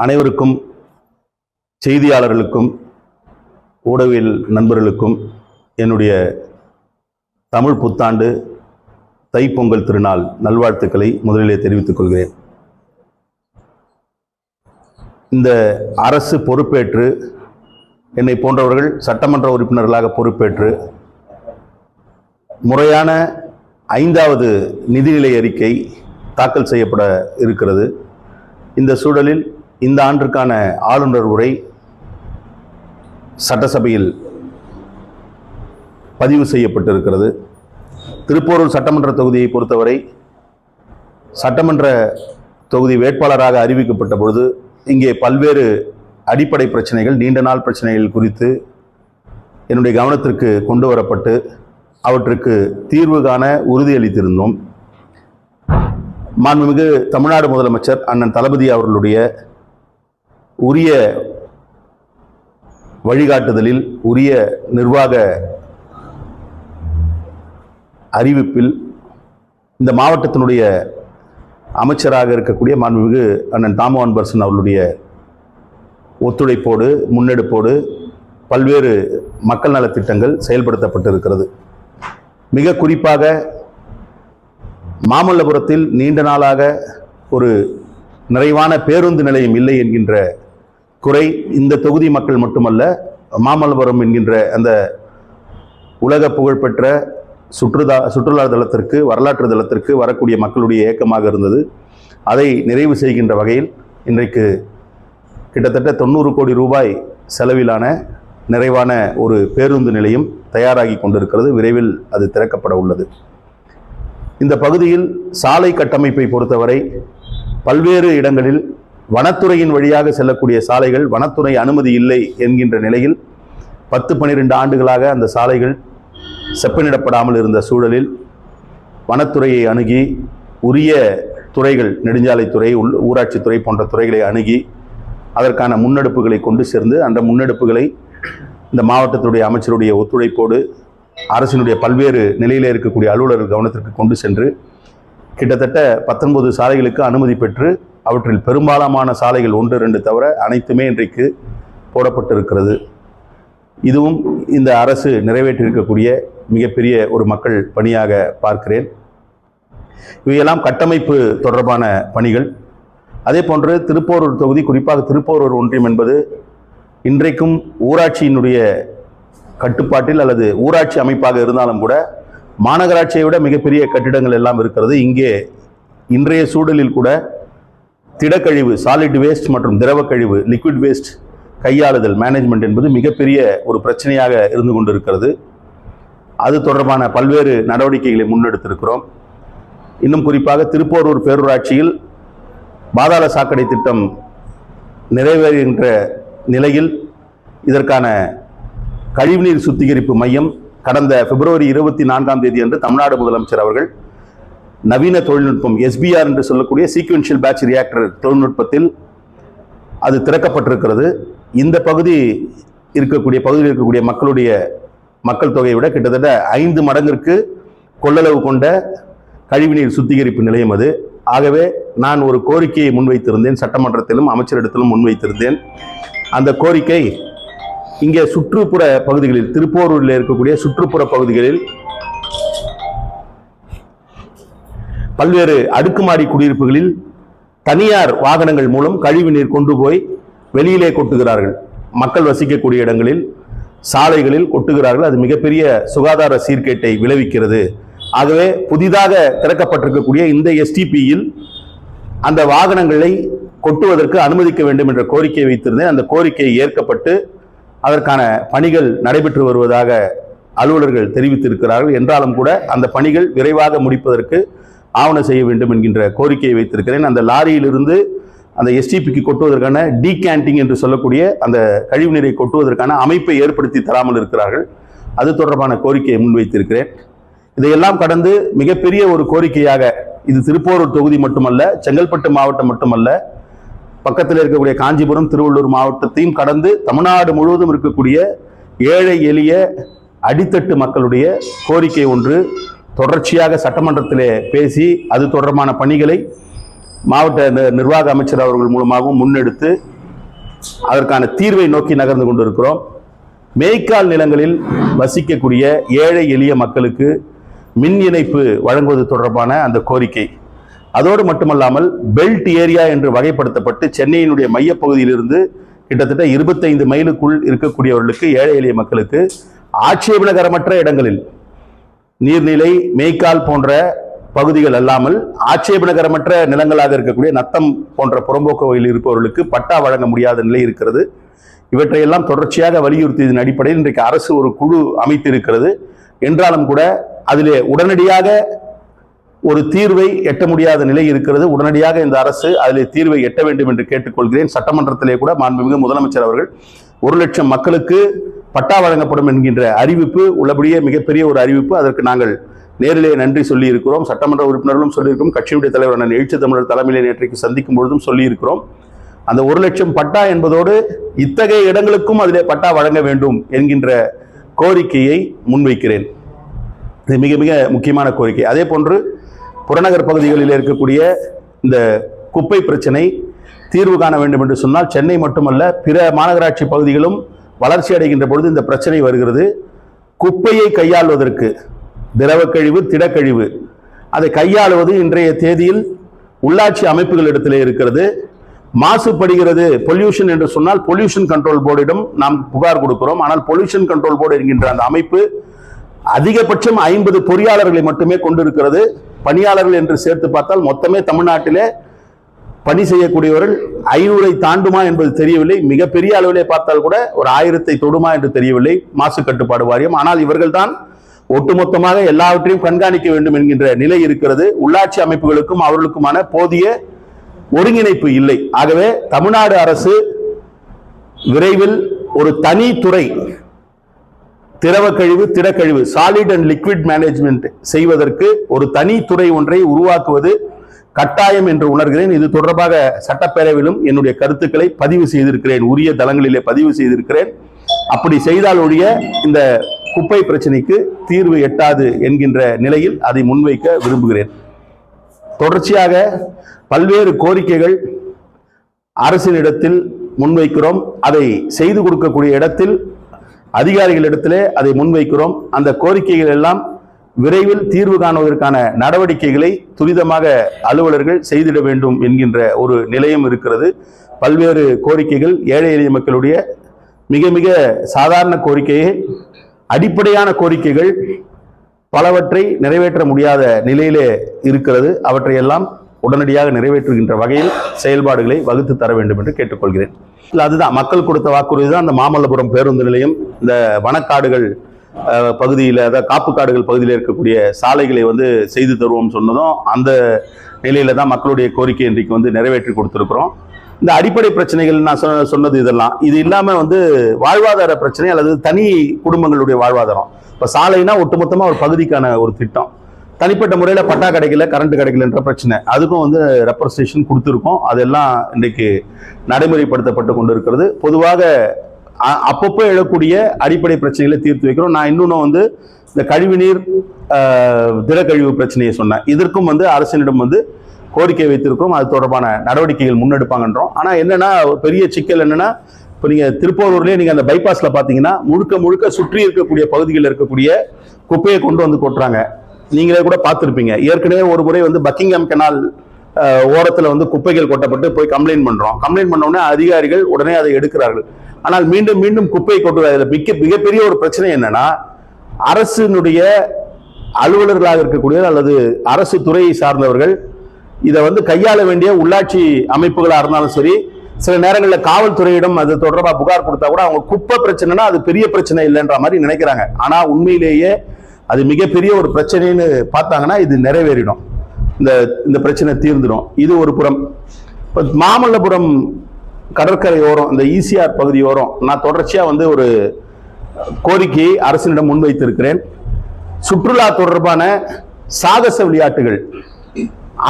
அனைவருக்கும், செய்தியாளர்களுக்கும், ஊடகவியல் நண்பர்களுக்கும் என்னுடைய தமிழ் புத்தாண்டு தைப்பொங்கல் திருநாள் நல்வாழ்த்துக்களை முதலிலே தெரிவித்துக் கொள்கிறேன். இந்த அரசு பொறுப்பேற்று என்னை போன்றவர்கள் சட்டமன்ற உறுப்பினர்களாக பொறுப்பேற்று முறையான 5வது நிதிநிலை அறிக்கை தாக்கல் செய்யப்பட இருக்கிறது. இந்த சூழலில் இந்த ஆண்டிற்கான ஆளுநர் உரை சட்டசபையில் பதிவு செய்யப்பட்டிருக்கிறது. திருப்போரூர் சட்டமன்ற தொகுதியை பொறுத்தவரை சட்டமன்ற தொகுதி வேட்பாளராக அறிவிக்கப்பட்ட பொழுது இங்கே பல்வேறு அடிப்படை பிரச்சனைகள், நீண்ட நாள் பிரச்சனைகள் குறித்து என்னுடைய கவனத்திற்கு கொண்டு வரப்பட்டு அவற்றுக்கு தீர்வு காண உறுதியளித்திருந்தோம். மாண்புமிகு தமிழ்நாடு முதலமைச்சர் அண்ணன் தளபதி அவர்களுடைய உரிய வழிகாட்டுதலில், உரிய நிர்வாக அறிவிப்பில் இந்த மாவட்டத்தினுடைய அமைச்சராக இருக்கக்கூடிய மாண்புமிகு அண்ணன் தாமோ அன்பரசன் அவர்களுடைய ஒத்துழைப்போடு, முன்னெடுப்போடு பல்வேறு மக்கள் நலத்திட்டங்கள் செயல்படுத்தப்பட்டிருக்கிறது. மிக குறிப்பாக மாமல்லபுரத்தில் நீண்ட நாளாக ஒரு நிறைவான பேருந்து நிலையம் இல்லை என்கின்ற குறை இந்த தொகுதி மக்கள் மட்டுமல்ல, மாமல்லபுரம் என்கின்ற அந்த உலக புகழ்பெற்ற சுற்றுலா தலத்திற்கு, வரலாற்று தலத்திற்கு வரக்கூடிய மக்களுடைய ஏக்கமாக இருந்தது. அதை நிறைவு செய்கின்ற வகையில் இன்றைக்கு கிட்டத்தட்ட 90 கோடி ரூபாய் செலவிலான நிறைவான ஒரு பேருந்து நிலையம் தயாராகி கொண்டிருக்கிறது. விரைவில் அது திறக்கப்பட உள்ளது. இந்த பகுதியில் சாலை கட்டமைப்பை பொறுத்தவரை பல்வேறு இடங்களில் வனத்துறையின் வழியாக செல்லக்கூடிய சாலைகள் வனத்துறை அனுமதி இல்லை என்கின்ற நிலையில் 10-12 ஆண்டுகளாக அந்த சாலைகள் செப்பனிடப்படாமல் இருந்த சூழலில் வனத்துறையை அணுகி உரிய துறைகள், நெடுஞ்சாலைத்துறை, ஊராட்சித்துறை போன்ற துறைகளை அணுகி அதற்கான முன்னெடுப்புகளை கொண்டு சேர்ந்து அந்த முன்னெடுப்புகளை இந்த மாவட்டத்துடைய அமைச்சருடைய ஒத்துழைப்போடு அரசினுடைய பல்வேறு நிலையில் இருக்கக்கூடிய அலுவலர்கள் கவனத்திற்கு கொண்டு சென்று கிட்டத்தட்ட 19 சாலைகளுக்கு அனுமதி பெற்று அவற்றில் பெரும்பாலான சாலைகள் 1-2 தவிர அனைத்துமே இன்றைக்கு போடப்பட்டிருக்கிறது. இதுவும் இந்த அரசு நிறைவேற்றியிருக்கக்கூடிய மிகப்பெரிய ஒரு மக்கள் பணியாக பார்க்கிறேன். இவையெல்லாம் கட்டமைப்பு தொடர்பான பணிகள். அதே போன்று திருப்போரூர் தொகுதி, குறிப்பாக திருப்போரூர் ஒன்றியம் என்பது இன்றைக்கும் ஊராட்சியினுடைய கட்டுப்பாட்டில் அல்லது ஊராட்சி அமைப்பாக இருந்தாலும் கூட மாநகராட்சியை விட மிகப்பெரிய கட்டிடங்கள் எல்லாம் இருக்கிறது. இங்கே இன்றைய சூழலில் கூட திடக்கழிவு, சாலிட் வேஸ்ட் மற்றும் திரவ கழிவு, லிக்விட் வேஸ்ட் கையாளுதல், மேனேஜ்மெண்ட் என்பது மிகப்பெரிய ஒரு பிரச்சனையாக இருந்து கொண்டிருக்கிறது. அது தொடர்பான பல்வேறு நடவடிக்கைகளை முன்னெடுத்திருக்கிறோம். இன்னும் குறிப்பாக திருப்போரூர் பேரூராட்சியில் பாதாள சாக்கடை திட்டம் நிறைவேறுகின்ற நிலையில் இதற்கான கழிவுநீர் சுத்திகரிப்பு மையம் கடந்த பிப்ரவரி 24ஆம் தேதி அன்று தமிழ்நாடு முதலமைச்சர் அவர்கள் நவீன தொழில்நுட்பம் SBR என்று சொல்லக்கூடிய சீக்வென்ஷியல் பேட்ச் ரியாக்டர் தொழில்நுட்பத்தில் அது திறக்கப்பட்டிருக்கிறது. இந்த பகுதியில் இருக்கக்கூடிய மக்கள் தொகையை விட கிட்டத்தட்ட 5 மடங்கிற்கு கொள்ளளவு கொண்ட கழிவுநீர் சுத்திகரிப்பு நிலையம் அது. ஆகவே நான் ஒரு கோரிக்கையை முன்வைத்திருந்தேன், சட்டமன்றத்திலும் அமைச்சரிடத்திலும் முன்வைத்திருந்தேன். அந்த கோரிக்கை இங்கே சுற்றுப்புற பகுதிகளில், திருப்போரூரில் இருக்கக்கூடிய சுற்றுப்புற பகுதிகளில் பல்வேறு அடுக்குமாடி குடியிருப்புகளில் தனியார் வாகனங்கள் மூலம் கழிவு நீர் கொண்டு போய் வெளியிலே கொட்டுகிறார்கள். மக்கள் வசிக்கக்கூடிய இடங்களில், சாலைகளில் கொட்டுகிறார்கள். அது மிகப்பெரிய சுகாதார சீர்கேட்டை விளைவிக்கிறது. ஆகவே புதிதாக திறக்கப்பட்டிருக்கக்கூடிய இந்த STPயில் அந்த வாகனங்களை கொட்டுவதற்கு அனுமதிக்க வேண்டும் என்ற கோரிக்கையை வைத்திருந்தேன். அந்த கோரிக்கை ஏற்கப்பட்டு அதற்கான பணிகள் நடைபெற்று வருவதாக அலுவலர்கள் தெரிவித்திருக்கிறார்கள். என்றாலும் கூட அந்த பணிகள் விரைவாக முடிப்பதற்கு ஆவணம் செய்ய வேண்டும் என்கின்ற கோரிக்கையை வைத்திருக்கிறேன். அந்த லாரியிலிருந்து அந்த STPக்கு கொட்டுவதற்கான டீகேண்டிங் என்று சொல்லக்கூடிய அந்த கழிவுநீரை கொட்டுவதற்கான அமைப்பை ஏற்படுத்தி தராமல் இருக்கிறார்கள். அது தொடர்பான கோரிக்கையை முன்வைத்திருக்கிறேன். இதையெல்லாம் கடந்து மிகப்பெரிய ஒரு கோரிக்கையாக, இது திருப்போரூர் தொகுதி மட்டுமல்ல, செங்கல்பட்டு மாவட்டம் மட்டுமல்ல, பக்கத்தில் இருக்கக்கூடிய காஞ்சிபுரம், திருவள்ளூர் மாவட்டத்தையும் கடந்து தமிழ்நாடு முழுவதும் இருக்கக்கூடிய ஏழை எளிய அடித்தட்டு மக்களுடைய கோரிக்கை ஒன்று தொடர்ச்சியாக சட்டமன்றத்திலே பேசி அது தொடர்பான பணிகளை மாவட்ட நிர்வாக அமைச்சர் அவர்கள் மூலமாகவும் முன்னெடுத்து அதற்கான தீர்வை நோக்கி நகர்ந்து கொண்டிருக்கிறோம். மேய்க்கால் நிலங்களில் வசிக்கக்கூடிய ஏழை எளிய மக்களுக்கு மின் இணைப்பு வழங்குவது தொடர்பான அந்த கோரிக்கை, அதோடு மட்டுமல்லாமல் பெல்ட் ஏரியா என்று வகைப்படுத்தப்பட்டு சென்னையினுடைய மையப்பகுதியிலிருந்து கிட்டத்தட்ட 25 மைலுக்குள் இருக்கக்கூடியவர்களுக்கு, ஏழை எளிய மக்களுக்கு ஆட்சேபனகரமற்ற இடங்களில் நீர்நிலை, மேய்க்கால் போன்ற பகுதிகள் அல்லாமல் ஆட்சேபனகரமற்ற நிலங்களாக இருக்கக்கூடிய நத்தம் போன்ற புறம்போக்கு வகையில் இருப்பவர்களுக்கு பட்டா வழங்க முடியாத நிலை இருக்கிறது. இவற்றையெல்லாம் தொடர்ச்சியாக வலியுறுத்தியதன் அடிப்படையில் இன்றைக்கு அரசு ஒரு குழு அமைத்திருக்கிறது. என்றாலும் கூட அதிலே உடனடியாக ஒரு தீர்வை எட்ட முடியாத நிலை இருக்கிறது. உடனடியாக இந்த அரசு அதிலே தீர்வை எட்ட வேண்டும் என்று கேட்டுக்கொள்கிறேன். சட்டமன்றத்திலே கூட மாண்புமிகு முதலமைச்சர் அவர்கள் 1 லட்சம் மக்களுக்கு பட்டா வழங்கப்படும் என்கின்ற அறிவிப்பு உள்ளபடியே மிகப்பெரிய ஒரு அறிவிப்பு. அதற்கு நாங்கள் நேரிலே நன்றி சொல்லி இருக்கிறோம். சட்டமன்ற உறுப்பினர்களும் சொல்லியிருக்கிறோம். கட்சியுடைய தலைவர் அண்ணன் எழுச்சி தமிழர் தலைமையிலே நேற்றைக்கு சந்திக்கும் பொழுதும் சொல்லியிருக்கிறோம். அந்த 1 லட்சம் பட்டா என்பதோடு இத்தகைய இடங்களுக்கும் அதிலே பட்டா வழங்க வேண்டும் என்கின்ற கோரிக்கையை முன்வைக்கிறேன். இது மிக மிக முக்கியமான கோரிக்கை. அதே போன்று புறநகர் பகுதிகளில் இருக்கக்கூடிய இந்த குப்பை பிரச்சனை தீர்வு காண வேண்டும் என்று சொன்னால் சென்னை மட்டுமல்ல, பிற மாநகராட்சி பகுதிகளும் வளர்ச்சி அடைகின்ற பொழுது இந்த பிரச்சனை வருகிறது. குப்பையை கையாள்வதற்கு திரவ கழிவு, திடக்கழிவு, அதை கையாளுவது இன்றைய தேதியில் உள்ளாட்சி அமைப்புகளிடத்திலே இருக்கிறது. மாசுபடுகிறது, பொல்யூஷன் என்று சொன்னால் பொல்யூஷன் கண்ட்ரோல் போர்டிடம் நாம் புகார் கொடுக்கிறோம். ஆனால் பொல்யூஷன் கண்ட்ரோல் போர்டு என்கின்ற அந்த அமைப்பு அதிகபட்சம் 50 பொறியாளர்களை மட்டுமே கொண்டிருக்கிறது. பணியாளர்கள் என்று சேர்த்து பார்த்தால் மொத்தமே தமிழ்நாட்டிலே பணி செய்யக்கூடியவர்கள் 500 தாண்டுமா என்பது தெரியவில்லை. மிகப்பெரிய அளவிலே பார்த்தால் கூட ஒரு 1000 தொடுமா என்று தெரியவில்லை மாசு கட்டுப்பாடு வாரியம். ஆனால் இவர்கள் தான் ஒட்டுமொத்தமாக எல்லாவற்றையும் கண்காணிக்க வேண்டும் என்கின்ற நிலை இருக்கிறது. உள்ளாட்சி அமைப்புகளுக்கும் அவர்களுக்குமான போதிய ஒருங்கிணைப்பு இல்லை. ஆகவே தமிழ்நாடு அரசு விரைவில் ஒரு தனி துறை, திரவ கழிவு, திடக்கழிவு, சாலிட் அண்ட் லிக்விட் மேனேஜ்மெண்ட் செய்வதற்கு ஒரு தனி துறை ஒன்றை உருவாக்குவது கட்டாயம் என்று உணர்கிறேன். இது தொடர்பாக சட்டப்பேரவையிலும் என்னுடைய கருத்துக்களை பதிவு செய்திருக்கிறேன், உரிய தளங்களிலே பதிவு செய்திருக்கிறேன். அப்படி செய்தால் ஒழிய இந்த குப்பை பிரச்சனைக்கு தீர்வு எட்டாது என்கின்ற நிலையில் அதை முன்வைக்க விரும்புகிறேன். தொடர்ச்சியாக பல்வேறு கோரிக்கைகள் அரசினிடத்தில் முன்வைக்கிறோம். அதை செய்து கொடுக்கக்கூடிய இடத்தில் அதிகாரிகளிடத்திலே அதை முன்வைக்கிறோம். அந்த கோரிக்கைகள் எல்லாம் விரைவில் தீர்வு காணுவதற்கான நடவடிக்கைகளை துரிதமாக அலுவலர்கள் செய்திட வேண்டும் என்கின்ற ஒரு நிலையம் இருக்கிறது. பல்வேறு கோரிக்கைகள் ஏழை எளிய மக்களுடைய மிக மிக சாதாரண கோரிக்கையை, அடிப்படையான கோரிக்கைகள் பலவற்றை நிறைவேற்ற முடியாத நிலையிலே இருக்கிறது. அவற்றையெல்லாம் உடனடியாக நிறைவேற்றுகின்ற வகையில் செயல்பாடுகளை வகுத்து தர வேண்டும் என்று கேட்டுக்கொள்கிறேன். அதுதான் மக்கள் கொடுத்த வாக்குறுதி தான் அந்த மாமல்லபுரம் பேருந்து நிலையம், இந்த வனக்காடுகள் பகுதியில், அதாவது காப்பு காடுகள் பகுதியில் இருக்கக்கூடிய சாலைகளை செய்து தருவோம் சொன்னதும் அந்த நிலையில தான் மக்களுடைய கோரிக்கை இன்றைக்கு நிறைவேற்றி கொடுத்துருக்கிறோம். இந்த அடிப்படை பிரச்சனைகள் நான் சொன்னது இதெல்லாம், இது இல்லாம வாழ்வாதார பிரச்சனை அல்லது தனி குடும்பங்களுடைய வாழ்வாதாரம். இப்ப சாலைனா ஒட்டுமொத்தமா ஒரு பகுதிக்கான ஒரு திட்டம், தனிப்பட்ட முறையில் பட்டா கிடைக்கல, கரண்ட் கிடைக்கலன்ற பிரச்சனை, அதுக்கும் ரெப்ரசன்டேஷன் கொடுத்துருக்கோம். அதெல்லாம் இன்றைக்கு நடைமுறைப்படுத்தப்பட்டு கொண்டு இருக்கிறது. பொதுவாக அப்பப்போ எழக்கூடிய அடிப்படை பிரச்சனைகளை தீர்த்து வைக்கிறோம். நான் இன்னொன்று இந்த கழிவுநீர், திடக்கழிவு பிரச்சனையை சொன்னேன். இதற்கும் அரசினிடம் கோரிக்கை வைத்திருக்கோம். அது தொடர்பான நடவடிக்கைகள் முன்னெடுப்பாங்கன்றோம். ஆனால் என்னன்னா பெரிய சிக்கல் என்னன்னா, இப்போ நீங்கள் திருப்பூர்லேயே நீங்கள் அந்த பைபாஸில் பார்த்தீங்கன்னா முழுக்க முழுக்க சுற்றி இருக்கக்கூடிய பகுதிகளில் இருக்கக்கூடிய குப்பையை கொண்டு கொட்டுறாங்க. நீங்களே கூட பார்த்துருப்பீங்க. ஏற்கனவே ஒரு முறை பக்கிங்ஹாம் கெனால் ஓரத்தில் குப்பைகள் கொட்டப்பட்டு போய் கம்ப்ளைண்ட் பண்ணுறோம். கம்ப்ளைண்ட் பண்ண உடனே அதிகாரிகள் உடனே அதை எடுக்கிறார்கள். ஆனால் மீண்டும் மீண்டும் குப்பை கொட்டுவதில் மிகப்பெரிய ஒரு பிரச்சனை என்னன்னா, அரசினுடைய அலுவலர்களாக இருக்கக்கூடிய அல்லது அரசு துறையை சார்ந்தவர்கள் இதை கையாள வேண்டிய உள்ளாட்சி அமைப்புகளாக இருந்தாலும் சரி, சில நேரங்களில் காவல்துறையிடம் அது தொடர்பாக புகார் கொடுத்தா கூட அவங்க குப்பை பிரச்சனைனா அது பெரிய பிரச்சனை இல்லைன்ற மாதிரி நினைக்கிறாங்க. ஆனால் உண்மையிலேயே அது மிகப்பெரிய ஒரு பிரச்சனைன்னு பார்த்தாங்கன்னா இது நிறைவேறிடும், இந்த பிரச்சனை தீர்ந்துடும். இது ஒரு புறம். இப்போ மாமல்லபுரம் கடற்கரை ஓரம், இந்த ஈசிஆர் பகுதி ஓரம் நான் தொடர்ச்சியாக ஒரு கோரிக்கையை அரசினிடம் முன்வைத்திருக்கிறேன். சுற்றுலா தொடர்பான சாகச விளையாட்டுகள்,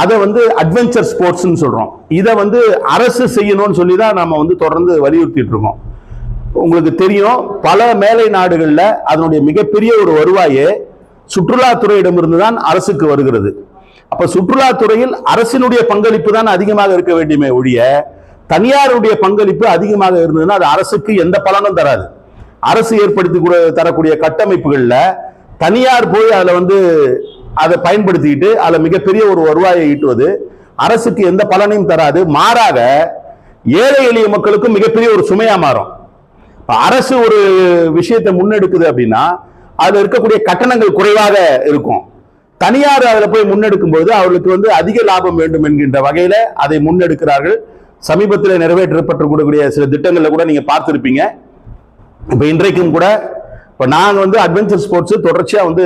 அதை அட்வென்ச்சர் ஸ்போர்ட்ஸ்ன்னு சொல்றோம். இதை அரசு செய்யணும்னு சொல்லி தான் நாம தொடர்ந்து வலியுறுத்திட்டு இருக்கோம். உங்களுக்கு தெரியும், பல மேலை நாடுகள்ல அதனுடைய மிகப்பெரிய ஒரு வருவாயே சுற்றுலாத்துறையிடமிருந்து தான் அரசுக்கு வருகிறது. அப்ப சுற்றுலாத்துறையில் அரசினுடைய பங்களிப்பு தான் அதிகமாக இருக்க வேண்டுமே ஒழிய தனியாருடைய பங்களிப்பு அதிகமாக இருந்ததுன்னா அது அரசுக்கு எந்த பலனும் தராது. அரசு ஏற்படுத்தி தரக்கூடிய கட்டமைப்புகள்ல தனியார் போய் அதுல வந்து அதை பயன்படுத்திக்கிட்டு அதுல மிகப்பெரிய ஒரு வருவாயை ஈட்டுவது அரசுக்கு எந்த பலனையும் தராது. மாறாக ஏழை எளிய மக்களுக்கும் மிகப்பெரிய ஒரு சுமையா மாறும். அரசு ஒரு விஷயத்தை முன்னெடுக்குது அப்படின்னா அதுல இருக்கக்கூடிய கட்டணங்கள் குறைவாக இருக்கும். தனியார் அதுல போய் முன்னெடுக்கும் போது அவர்களுக்கு வந்து அதிக லாபம் வேண்டும் என்கின்ற வகையில அதை முன்னெடுக்கிறார்கள். சமீபத்தில் நிறைவேற்றப்பட்டிருக்கக்கூடிய சில திட்டங்கள்ல கூட நீங்க பார்த்திருப்பீங்க. இப்ப இன்றைக்கும் கூட இப்ப நாங்க வந்து அட்வென்ச்சர் ஸ்போர்ட்ஸ் தொடர்ச்சியா வந்து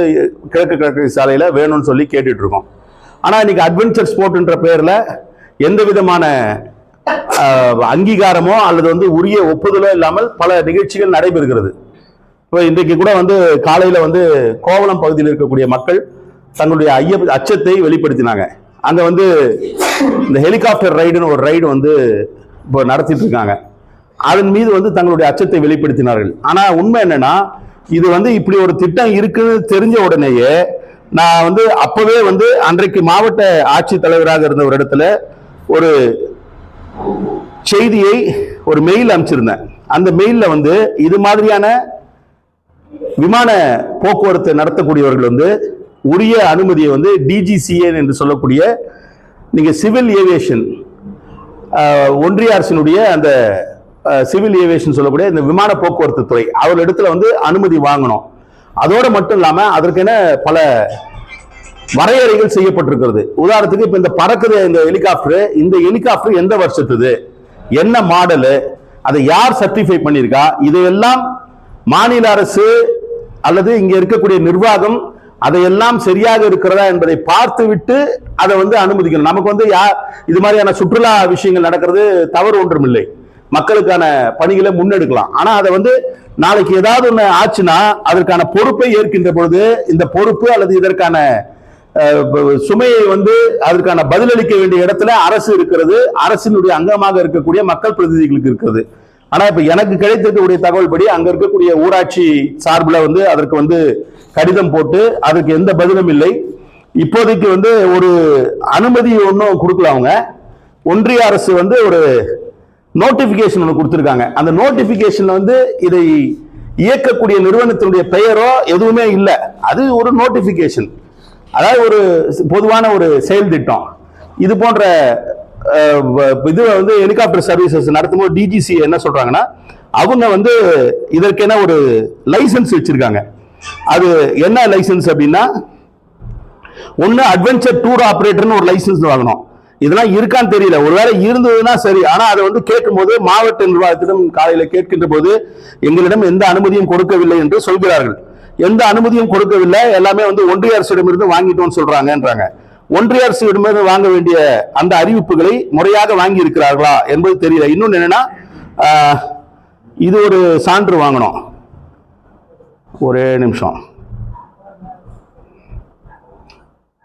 கிழக்கு கடற்கரை சாலையில வேணும்னு சொல்லி கேட்டுட்டு இருக்கோம். ஆனா இன்னைக்கு அட்வென்ச்சர் ஸ்போர்ட்ன்ற பேர்ல எந்த விதமான அங்கீகாரமோ அல்லது வந்து உரிய ஒப்புதலோ இல்லாமல் பல நிகழ்ச்சிகள் நடைபெறுகிறது. இப்போ இன்றைக்கு கூட வந்து காலையில வந்து கோவளம் பகுதியில் இருக்கக்கூடிய மக்கள் தங்களுடைய அச்சத்தை வெளிப்படுத்தினாங்க. அங்க வந்து இந்த ஹெலிகாப்டர் ரைடுன்னு ஒரு ரைடு வந்து இப்போ நடத்திட்டு இருக்காங்க. அதன் மீது வந்து தங்களுடைய அச்சத்தை வெளிப்படுத்தினார்கள். ஆனா உண்மை என்னன்னா இது வந்து இப்படி ஒரு திட்டம் இருக்குன்னு தெரிஞ்ச உடனேயே நான் வந்து அப்பவே வந்து அன்றைக்கு மாவட்ட ஆட்சித் தலைவராக இருந்த ஒரு இடத்துல ஒரு செய்தியை ஒரு மெயில் அனுப்பிச்சிருந்தேன். அந்த மெயில்ல வந்து இது மாதிரியான விமான போக்குவரத்து நடத்தக்கூடியவர்கள் வந்து உரிய அனுமதியை வந்து டிஜிசிஏ என்று சொல்லக்கூடிய நீங்க சிவில் ஏவியேஷன் ஒன்றிய அரசினுடைய அந்த சிவில் ஏவியேஷன் சொல்லக்கூடிய இந்த விமான போக்குவரத்து துறை அவர்களிடத்துல வந்து அனுமதி வாங்கணும். அதோட மட்டும் இல்லாம அதற்கென பல வரையறைகள் செய்யப்பட்டிருக்கிறது. உதாரணத்துக்கு இப்ப இந்த பறக்குது இந்த ஹெலிகாப்டர் எந்த வருஷத்துது, என்ன மாடலு, அதை யார் சர்டிஃபை பண்ணியிருக்கா, இதையெல்லாம் மாநில அரசு அல்லது இங்க இருக்கக்கூடிய நிர்வாகம் அதையெல்லாம் சரியாக இருக்கிறதா என்பதை பார்த்து விட்டு அதை வந்து அனுமதிக்கணும். நமக்கு வந்து இது மாதிரியான சுற்றுலா விஷயங்கள் நடக்கிறது தவறு ஒன்றும் இல்லை, மக்களுக்கான பணிகளை முன்னெடுக்கலாம். ஆனா அதை வந்து நாளைக்கு ஏதாவது ஒண்ணு ஆச்சுன்னா அதற்கான பொறுப்பை ஏற்கின்ற பொழுது இந்த பொறுப்பு அல்லது இதற்கான சுமையை வந்து அதற்கான பதிலளிக்க வேண்டிய இடத்துல அரசு இருக்கிறது, அரசினுடைய அங்கமாக இருக்கக்கூடிய மக்கள் பிரதிநிதிகளுக்கு இருக்கிறது. ஆனா இப்ப எனக்கு கிடைத்திருக்கக்கூடிய தகவல் படி அங்க இருக்கக்கூடிய ஊராட்சி சார்பில் வந்து அதற்கு வந்து கடிதம் போட்டு அதற்கு எந்த பதிலும் இல்லை. இப்போதைக்கு வந்து ஒரு அனுமதி ஒன்றும் கொடுக்கல. அவங்க ஒன்றிய அரசு வந்து ஒரு நோட்டிபிகேஷன் ஒன்று கொடுத்திருக்காங்க. அந்த நோட்டிபிகேஷன்ல வந்து இதை இயக்கக்கூடிய நிறுவனத்தினுடைய பெயரோ எதுவுமே இல்லை. அது ஒரு நோட்டிபிகேஷன், அதாவது ஒரு பொதுவான ஒரு செயல் திட்டம். இது போன்ற இது வந்து ஹெலிகாப்டர் சர்வீசஸ் நடத்தும்போது டிஜிசி என்ன சொல்றாங்கன்னா அவங்க வந்து இதற்கென ஒரு லைசன்ஸ் வச்சிருக்காங்க. அது என்ன லைசன்ஸ் அப்படின்னா ஒன்னு அட்வென்ச்சர் டூர் ஆபரேட்டர்னு ஒரு லைசன்ஸ் வாங்கணும். இதெல்லாம் இருக்கான்னு தெரியல, ஒருவேளை இருந்ததுன்னா சரி. ஆனா அதை வந்து கேட்கும் போது மாவட்ட நிர்வாகத்திடம் காலையில கேட்கின்ற போது எங்களிடம் எந்த அனுமதியும் கொடுக்கவில்லை என்று சொல்கிறார்கள். எந்த அனுமதியும் கொடுக்கவில்லை, எல்லாமே வந்து ஒன்றிய அரசிடமிருந்து வாங்கிட்டோம்னு சொல்றாங்கன்றாங்க. ஒன்றிய அரசிடமிருந்து வாங்க வேண்டிய அந்த அறிவிப்புகளை முறையாக வாங்கி இருக்கிறார்களா என்பது தெரியல. இன்னொன்னு என்னன்னா இது ஒரு சான்று வாங்கணும். ஒரே நிமிஷம்,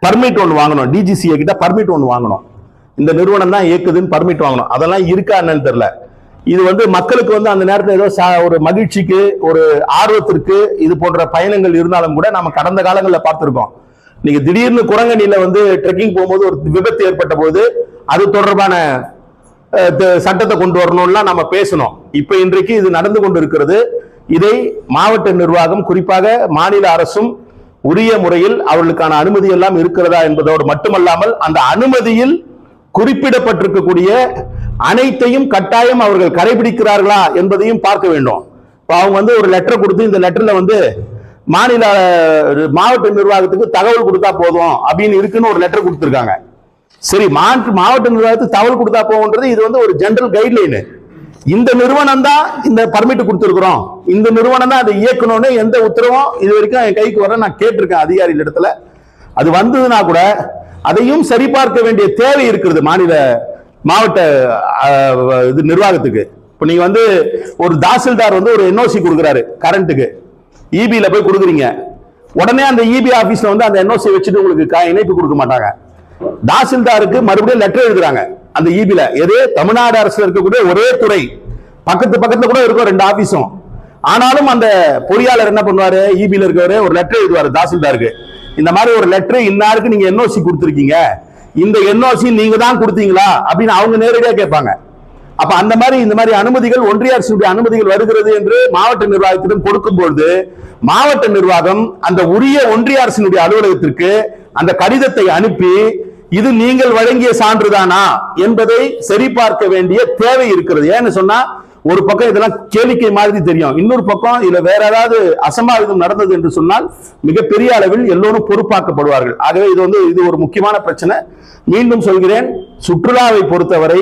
பர்மிட் ஒன்று வாங்கணும். டிஜிசிஏ கிட்ட பர்மிட் ஒன்று வாங்கணும். இந்த நிறுவனம் தான் இயக்குதுன்னு பர்மிட் வாங்கணும். அதெல்லாம் இருக்கா என்னன்னு தெரியல. இது வந்து மக்களுக்கு வந்து அந்த நேரத்தில் ஏதோ ஒரு மகிழ்ச்சிக்கு ஒரு ஆர்வத்திற்கு இது போன்ற பயணங்கள் இருந்தாலும் கூட நம்ம கடந்த காலங்களில் பார்த்திருக்கோம். நீங்க திடீர்னு குரங்கணியில வந்து ட்ரெக்கிங் போகும்போது ஒரு விபத்து ஏற்பட்ட போது அது தொடர்பான சட்டத்தை கொண்டு வரணும்லாம் நம்ம பேசணும். இப்ப இன்றைக்கு இது நடந்து கொண்டு இருக்கிறது. இதை மாவட்ட நிர்வாகம் குறிப்பாக மாநில அரசும் உரிய முறையில் அவர்களுக்கான அனுமதி எல்லாம் இருக்கிறதா என்பதோடு மட்டுமல்லாமல் அந்த அனுமதியில் குறிப்பிடப்பட்டிருக்கக்கூடிய அனைத்தையும் கட்டாயம் அவர்கள் கடைபிடிக்கிறார்களா என்பதையும் பார்க்க வேண்டும். அவங்க வந்து ஒரு லெட்டர் கொடுத்து இந்த லெட்டர்ல வந்து மாவட்ட நிர்வாகத்துக்கு தகவல் கொடுத்தா போதும் அப்படின்னு இருக்குன்னு ஒரு லெட்டர் கொடுத்திருக்காங்க. சரி, மாவட்ட நிர்வாகத்துக்கு தகவல் கொடுத்தா போகும்ன்றது இது வந்து ஒரு ஜெனரல் கைட்லைன். இந்த நிறுவனம் தான் இந்த பர்மிட் கொடுத்திருக்கிறோம், இந்த நிறுவனம் தான் அதை இயக்கணும்னு எந்த உத்தரவும் இது வரைக்கும் என் கைக்கு வர நான் கேட்டிருக்கேன் அதிகாரிகள் இடத்துல. அது வந்ததுன்னா கூட அதையும் சரிபார்க்க வேண்டிய தேவை இருக்கிறது மாவட்ட இது நிர்வாகத்துக்கு. இப்ப நீங்க வந்து ஒரு தாசில்தார் வந்து ஒரு என்ஓசி கொடுக்குறாரு கரண்ட்டுக்கு, இபில போய் கொடுக்குறீங்க. உடனே அந்த இபி ஆபீஸ்ல வந்து அந்த என்ஓசி வச்சுட்டு உங்களுக்கு இணைப்பு கொடுக்க மாட்டாங்க. தாசில்தாருக்கு மறுபடியும் லெட்டர் எழுதுறாங்க அந்த இபில. எது தமிழ்நாடு அரசுல இருக்கக்கூடிய ஒரே துறை, பக்கத்துல கூட இருக்கும் 2 ஆபீஸும். ஆனாலும் அந்த பொறியாளர் என்ன பண்ணுவாரு, இபில இருக்கவரு ஒரு லெட்டர் எழுதுவாரு தாசில்தாருக்கு. இந்த மாதிரி ஒரு லெட்டர் இன்னாருக்கு நீங்க என்ஓசி கொடுத்திருக்கீங்க, இந்த என்ஓசி நீங்க தான் கொடுத்தீங்களா அப்படின்னு அவங்க நேரடியா கேட்பாங்க. அப்ப அந்த மாதிரி இந்த மாதிரி அனுமதிகள் ஒன்றிய அரசுடைய அனுமதிகள் வருகிறது என்று மாவட்ட நிர்வாகத்திடம் கொடுக்கும்போது மாவட்ட நிர்வாகம் அந்த உரிய ஒன்றிய அரசினுடைய அலுவலகத்திற்கு அந்த கடிதத்தை அனுப்பி இது நீங்கள் வழங்கிய சான்றுதானா என்பதை சரிபார்க்க வேண்டிய தேவை இருக்கிறது. ஏன்னு சொன்னா ஒரு பக்கம் இதெல்லாம் கேளிக்கை மாதிரி தெரியும், இன்னொரு பக்கம் இதுல வேற ஏதாவது அசம்பாவிதம் நடந்தது என்று சொன்னால் மிகப்பெரிய அளவில் எல்லோரும் பொறுப்பாக்கப்படுவார்கள். ஆகவே இது ஒரு முக்கியமான பிரச்சனை. மீண்டும் சொல்கிறேன், சுற்றுலாவை பொறுத்தவரை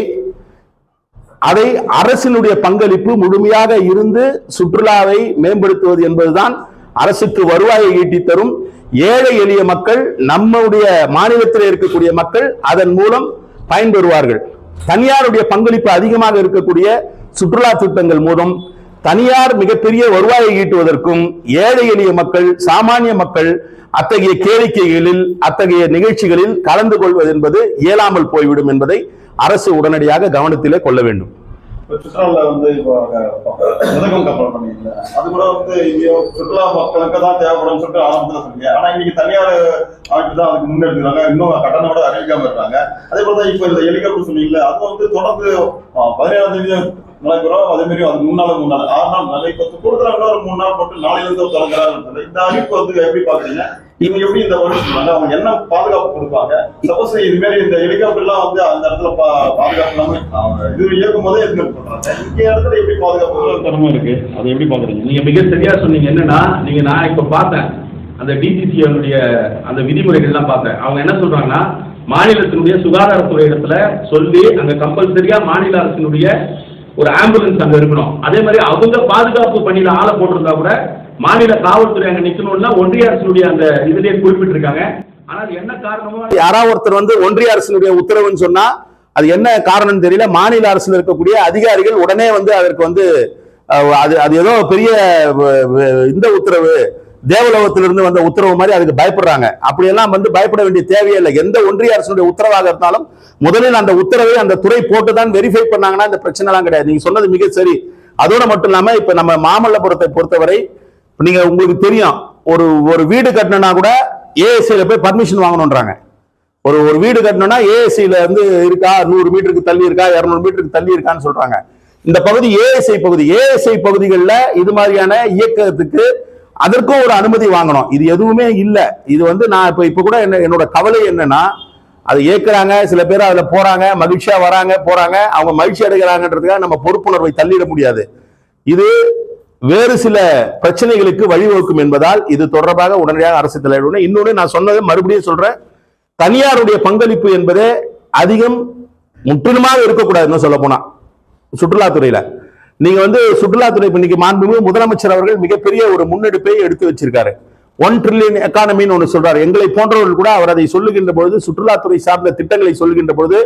அதை அரசினுடைய பங்களிப்பு முழுமையாக இருந்து சுற்றுலாவை மேம்படுத்துவது என்பதுதான் அரசுக்கு வருவாயை ஈட்டி தரும். ஏழை எளிய மக்கள், நம்முடைய மாநிலத்தில் இருக்கக்கூடிய மக்கள் அதன் மூலம் பயன்பெறுவார்கள். தனியாருடைய பங்களிப்பு அதிகமாக இருக்கக்கூடிய சுற்றுலா திட்டங்கள் மூலம் தனியார் மிகப்பெரிய வருவாயை ஈட்டுவதற்கும் ஏழை எளிய மக்கள், சாமானிய மக்கள் அத்தகைய கேளிக்கைகளில் அத்தகைய நிகழ்ச்சிகளில் கலந்து கொள்வது என்பது இயலாமல் போய்விடும் என்பதை அரசு உடனடியாக கவனத்திலே கொள்ள வேண்டும். சுற்றுலாவில் இப்போ உதகம் கப்பல் பண்ணீங்க, அது கூட சுற்றுலா மக்களுக்கு தான் தேவைப்படும் சொல்லிட்டு ஆரம்பத்தில் சொன்னீங்க. ஆனால் இன்னைக்கு தனியார் அமைப்பு தான் அதுக்கு முன்னெடுத்துக்கிறாங்க, இன்னும் கட்டணம் கூட அறிவிக்காம இருக்காங்க. அதே போல தான் இப்போ இந்த ஹெலிகாப்டர் சொன்னீங்கல்ல, அது தொடர்ந்து 17ஆம் தேதி நடைபெறும். அதே மாதிரி அது 3 நாள் 6 நாள் இப்போ கூடுதலாக ஒரு 3 நாள் போட்டு நாளையிலிருந்து தொடங்குறாங்க. இந்த அறிவிப்பு எப்படி பாக்குறீங்க? இவங்க எப்படி இந்த வருடம் சொல்றாங்க, அவங்க என்ன பாதுகாப்பு கொடுப்பாங்க? சப்போஸ் இது மாதிரி இந்த ஹெலிகாப்டர் எல்லாம் அந்த இடத்துல பாதுகாப்பு இல்லாம இது இயக்கும் போதே எதுக்கு பண்றாங்க, இந்த இடத்துல எப்படி பாதுகாப்பு தரமா இருக்கு, அதை எப்படி பாக்குறீங்க? நீங்க மிக சரியா சொன்னீங்க. என்னன்னா நான் இப்ப பார்த்தேன் அந்த டிஜிசியோடைய அந்த விதிமுறைகள் எல்லாம் பார்த்தேன். அவங்க என்ன சொல்றாங்கன்னா, மாநிலத்தினுடைய சுகாதாரத்துறை இடத்துல சொல்லி அங்க கம்பல்சரியா மாநில அரசினுடைய ஒரு ஆம்புலன்ஸ் அங்க இருக்கணும். அதே மாதிரி அவங்க பாதுகாப்பு பணியில ஆளை போட்டிருந்தா கூட மாநில காவல்துறை அங்க நிக்கணும்னா ஒன்றிய அரசுடைய அந்த இதுலயே குறிப்பிட்டிருக்காங்க. ஆனால் என்ன காரணமோ யாராவது ஒருத்தர் ஒன்றிய அரசினுடைய உத்தரவுன்னு சொன்னா அது என்ன காரணம் தெரியல, மாநில அரசுல இருக்கக்கூடிய அதிகாரிகள் உடனே அதற்கு அது ஏதோ பெரிய இந்த உத்தரவு தேவலோகத்திலிருந்து வந்த உத்தரவு மாதிரி அதுக்கு பயப்படுறாங்க. அப்படியெல்லாம் பயப்பட வேண்டிய தேவையே இல்லை. எந்த ஒன்றிய அரசுடைய உத்தரவாக இருந்தாலும் முதலில் அந்த உத்தரவை அந்த துறை போட்டுதான் வெரிஃபை பண்ணாங்கன்னா இந்த பிரச்சனை எல்லாம் கிடையாது. நீங்க சொன்னது மிக சரி. அதோட மட்டும் இல்லாம இப்ப நம்ம மாமல்லபுரத்தை பொறுத்தவரை நீங்க உங்களுக்கு தெரியும், ஒரு வீடு கட்டணும்னா கூட ஏஎஸ்சியில போய் பர்மிஷன் வாங்கணும்ன்றாங்க. ஒரு வீடு கட்டணும்னா ஏஎஸ்சியில இருக்கா, 100 மீட்டருக்கு தள்ளி இருக்கா, 200 மீட்டருக்கு தள்ளி இருக்கான்னு சொல்றாங்க. இந்த பகுதி ஏஎஸ்ஐ பகுதிகளில் இது மாதிரியான இயக்கத்துக்கு அதற்கும் ஒரு அனுமதி வாங்கணும். இது எதுவுமே இல்லை. இது நான் இப்ப கூட என்னோட கவலை என்னன்னா, அதை ஏற்கிறாங்க, சில பேர் அதுல போறாங்க, மகிழ்ச்சியா வராங்க போறாங்க, அவங்க மகிழ்ச்சி அடைகிறாங்கன்றதுக்காக நம்ம பொறுப்புணர்வை தள்ளிட முடியாது. இது வேறு சில பிரச்சனைகளுக்கு வழிவகுக்கும் என்பதால் இது தொடர்பாக உடனடியாக அரசு தலையிடணும். இன்னொன்று நான் சொன்னதை மறுபடியும் சொல்றேன், தனியாருடைய பங்களிப்பு என்பது அதிகம் முற்றிலுமாக இருக்கக்கூடாதுன்னு சொல்ல போனா சுற்றுலாத்துறையில நீங்க சுற்றுலாத்துறை இன்னைக்கு மாண்புமிகு முதலமைச்சர் அவர்கள் மிகப்பெரிய ஒரு முன்னெடுப்பை எடுத்து வச்சிருக்காரு. 1 trillion எக்கானமின்னு ஒன்று சொல்றாரு. எங்களை போன்றவர்கள் கூட அவர் அதை சொல்லுகின்ற பொழுது, சுற்றுலாத்துறை சார்ந்த திட்டங்களை சொல்லுகின்ற பொழுது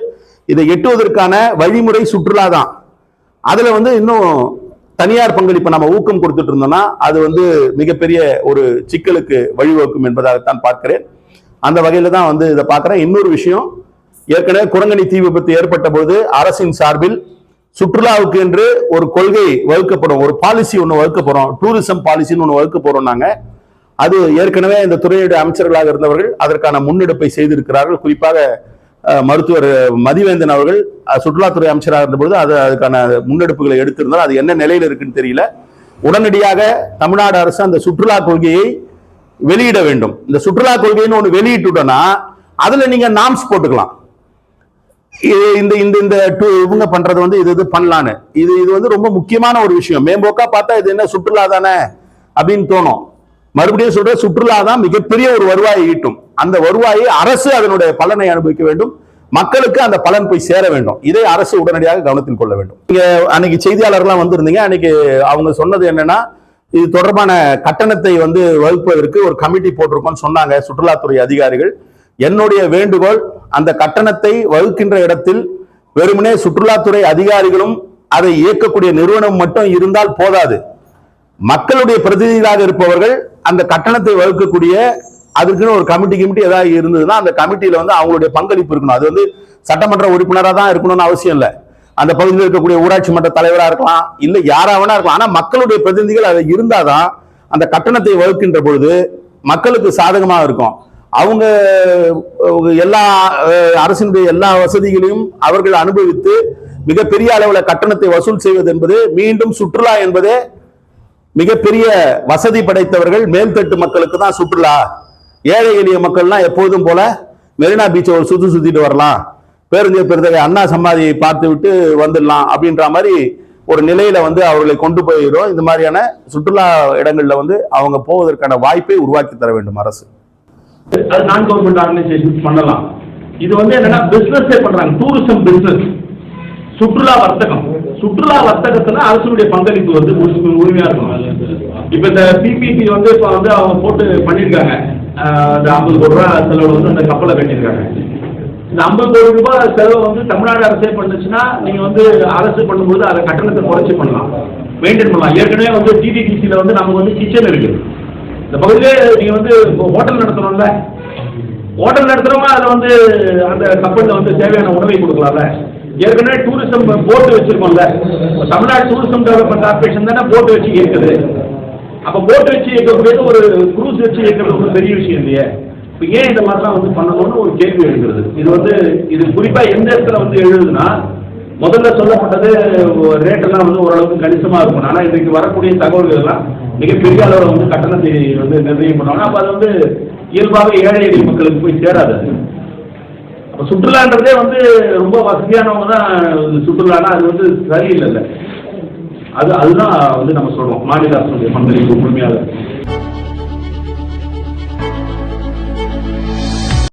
இதை எட்டுவதற்கான வழிமுறை சுற்றுலா தான். அதுல இன்னும் தனியார் பங்களிப்பை நம்ம ஊக்கம் கொடுத்துட்டு இருந்தோம்னா அது மிகப்பெரிய ஒரு சிக்கலுக்கு வழிவகுக்கும் என்பதாகத்தான் பார்க்கிறேன். அந்த வகையில தான் இதை பார்க்கிறேன். இன்னொரு விஷயம், ஏற்கனவே குரங்கணி தீ விபத்து ஏற்பட்ட போது அரசின் சார்பில் சுற்றுலாவுக்கு என்று ஒரு கொள்கை வகுக்கப்படும், ஒரு பாலிசி ஒன்று வகுக்க போறோம், டூரிசம் பாலிசின்னு ஒன்று வகுக்க போறோம். நாங்க அது ஏற்கனவே இந்த துறையுடைய அமைச்சர்களாக இருந்தவர்கள் அதற்கான முன்னெடுப்பை செய்திருக்கிறார்கள். குறிப்பாக மருத்துவர் மதிவேந்தன் அவர்கள் சுற்றுலாத்துறை அமைச்சராக இருந்தபோது அதுக்கான முன்னெடுப்புகளை எடுத்திருந்தால் அது என்ன நிலையில் இருக்குன்னு தெரியல. உடனடியாக தமிழ்நாடு அரசு அந்த சுற்றுலா கொள்கையை வெளியிட வேண்டும். இந்த சுற்றுலா கொள்கைன்னு ஒன்று வெளியிட்டுட்டோம்னா அதுல நீங்க நாம்ஸ் போட்டுக்கலாம். இவங்க பண்றது இது பண்ணலான்னு இது ரொம்ப முக்கியமான ஒரு விஷயம். மேம்போக்கா பார்த்தா இது என்ன சுற்றுலா தானே அப்படின்னு தோணும். மறுபடியும் சொல்ற, சுற்றுலா தான் மிகப்பெரிய ஒரு வருவாயை ஈட்டும். அந்த வருவாயை அரசு அதனுடைய பலனை அனுபவிக்க வேண்டும், மக்களுக்கு அந்த பலன் போய் சேர வேண்டும். இதை அரசு உடனடியாக கவனத்தில் கொள்ள வேண்டும். நீங்க அன்னைக்கு செய்தியாளர்லாம் வந்திருந்தீங்க. அன்னைக்கு அவங்க சொன்னது என்னன்னா, இது தொடர்பான கட்டணத்தை வகுப்பதற்கு ஒரு கமிட்டி போட்டிருக்கோம்னு சொன்னாங்க சுற்றுலாத்துறை அதிகாரிகள். என்னுடைய வேண்டுகோள், அந்த கட்டணத்தை வகுக்கின்ற இடத்தில் வெறுமனே சுற்றுலாத்துறை அதிகாரிகளும் அதை இயக்கக்கூடிய நிறுவனம் மட்டும் இருந்தால் போதாது. மக்களுடைய பிரதிநிதிகளாக இருப்பவர்கள் அந்த கட்டணத்தை வகுக்கக்கூடிய அதுக்குன்னு ஒரு கமிட்டி ஏதாவது இருந்ததுன்னா அந்த கமிட்டியில அவங்களுடைய பங்களிப்பு இருக்கணும். அது சட்டமன்ற உறுப்பினராக தான் இருக்கணும்னு அவசியம் இல்லை. அந்த பகுதியில் இருக்கக்கூடிய ஊராட்சி மன்ற தலைவராக இருக்கலாம், இல்லை யாரா வேணா இருக்கலாம். ஆனா மக்களுடைய பிரதிநிதிகள் அதை இருந்தாதான் அந்த கட்டணத்தை வகுக்கின்ற பொழுது மக்களுக்கு சாதகமாக இருக்கும். அவங்க எல்லா அரசினுடைய எல்லா வசதிகளையும் அவர்கள் அனுபவித்து மிகப்பெரிய அளவில் கட்டணத்தை வசூல் செய்வது என்பது மீண்டும் சுற்றுலா என்பதே மிகப்பெரிய வசதி படைத்தவர்கள் மேல்தட்டு மக்களுக்கு தான் சுற்றுலா. ஏழை எளிய மக்கள்லாம் எப்போதும் போல மெரினா பீச்சை ஒரு சுத்திட்டு வரலாம், பேருந்து பெருந்தகை அண்ணா சமாதியை பார்த்து விட்டு வந்துடலாம் அப்படின்ற மாதிரி ஒரு நிலையில அவர்களை கொண்டு போயிடும். இந்த மாதிரியான சுற்றுலா இடங்கள்ல அவங்க போவதற்கான வாய்ப்பை உருவாக்கி தர வேண்டும் அரசு. அது நான் கவர்மெண்ட் ஆர்கனைசேஷன் பண்ணலாம். இது என்னன்னா பிசினஸே பண்றாங்க, டூரிசம் பிசினஸ், சுற்றுலா வர்த்தகம். சுற்றுலா வர்த்தகத்துல அரசுடைய பங்களிப்பு உரிமையா இருக்கும். இப்ப இந்த பிபிபி இப்ப அவங்க போட்டு பண்ணிருக்காங்க, அந்த 50 கோடி ரூபாய் செலவு அந்த கப்பலை கட்டியிருக்காங்க. இந்த 50 கோடி ரூபாய் செலவு தமிழ்நாடு அரசே பண்ணுச்சுன்னா நீங்க அரசு பண்ணும்போது அதை கட்டணத்தை குறைச்சி பண்ணலாம், மெயின்டைன் பண்ணலாம். ஏற்கனவே டிடிடிசியில நமக்கு கிச்சன் இருக்கு. இந்த பகுதியிலே நீங்க ஹோட்டல் நடத்துறோம்ல, ஹோட்டல் நடத்துறவங்க அதை அந்த கப்பல்ல தேவையான உணவை கொடுக்கலாம்ல. ஏற்கனவே டூரிசம் போட்டு வச்சிருக்கோம்ல, தமிழ்நாடு டூரிசம் டெவலப்மெண்ட் கார்பரேஷன் தானே போட்டு வச்சு இருக்குது. அப்ப போட்டு வச்சு இயக்கக்கூடியது ஒரு குரூஸ் வச்சு இயக்கிறது ஒரு பெரிய விஷயம் இல்லையே. இப்போ ஏன் இந்த மாதிரிலாம் பண்ணணும்னு ஒரு கேள்வி எழுகிறது. இது குறிப்பா எந்த இடத்துல எழுதுனா, முதல்ல சொல்லப்பட்டது ரேட்டெல்லாம் ஓரளவுக்கு கணிசமா இருக்கும். ஆனா இன்றைக்கு வரக்கூடிய தகவல்கள் எல்லாம் மிகப்பெரிய அளவில் கட்டணத்தை நிர்ணயம் பண்ணுவாங்க. அப்ப அது இயல்பாக ஏழை எளிய மக்களுக்கு போய் சேராது. அப்ப சுற்றுலான்றதே ரொம்ப வசதியானவங்க தான் சுற்றுலானா அது சரியில்லை. அதுதான் நம்ம சொல்றோம், மாநில அரசுடைய பங்களிப்பு முழுமையாக